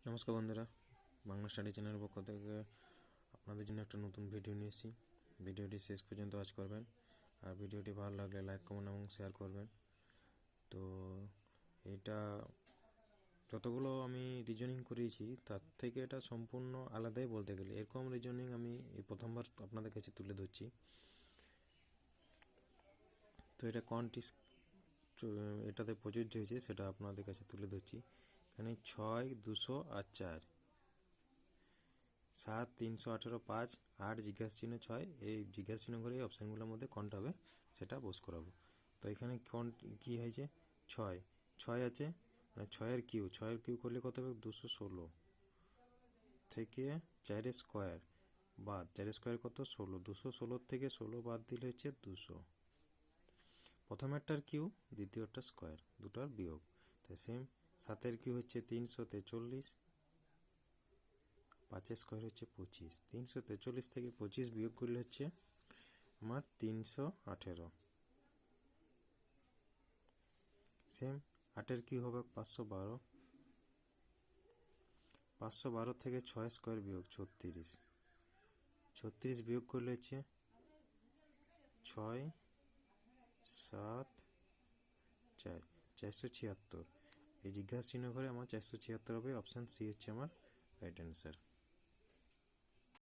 নমস্কার বন্ধুরা, বাংলা স্টাডি চ্যানেলের পক্ষ থেকে আপনাদের জন্য একটা নতুন ভিডিও নিয়ে এসেছি। ভিডিওটি শেষ পর্যন্ত ওয়াচ করবেন, আর ভিডিওটি ভালো লাগলে লাইক কমেন্ট এবং শেয়ার করবেন। তো এটা যতগুলো আমি রিজনিং করিয়েছি তার থেকে এটা সম্পূর্ণ আলাদাই বলতে গেলে। এরকম রিজনিং আমি এই প্রথমবার আপনাদের কাছে তুলে ধরছি। তো এটা এটাতে প্রযোজ্য হয়েছে সেটা আপনাদের কাছে তুলে ধরছি। এখানে 6, 200 আর 4, 7, 318, 5, 8 জিজ্ঞাসা চিহ্ন 6, এই জিজ্ঞাসা চিহ্ন করে এই অপশানগুলোর মধ্যে কোনটা হবে সেটা বোস করাবো। তো এখানে কী হয়েছে, 6 আছে, মানে 6-এর কিউ করলে কত হবে, 216 থেকে 4-এর স্কোয়ার বাদ, 4-এর স্কোয়ার কত, 16, 216 থেকে 16 বাদ দিলে হচ্ছে 200। প্রথমেরটার কিউ, দ্বিতীয়টার স্কোয়ার, দুটার বিয়োগ। তাই সেম 7-এর কিউ হচ্ছে 343, 5-এর স্কোয়ার হচ্ছে 25, 343 থেকে 25 বিয়োগ করলে হচ্ছে আমার 318। সেম 8-এর কিউ হবে 512, 512 থেকে 6 স্কোয়ার বিয়োগ 36, 36 বিয়োগ করলে হচ্ছে 6, 7, 4, 476। এই জিজ্ঞাসা চিহ্ন করে আমার 476 হবে। অপশান সি হচ্ছে আমার রাইট অ্যান্সার।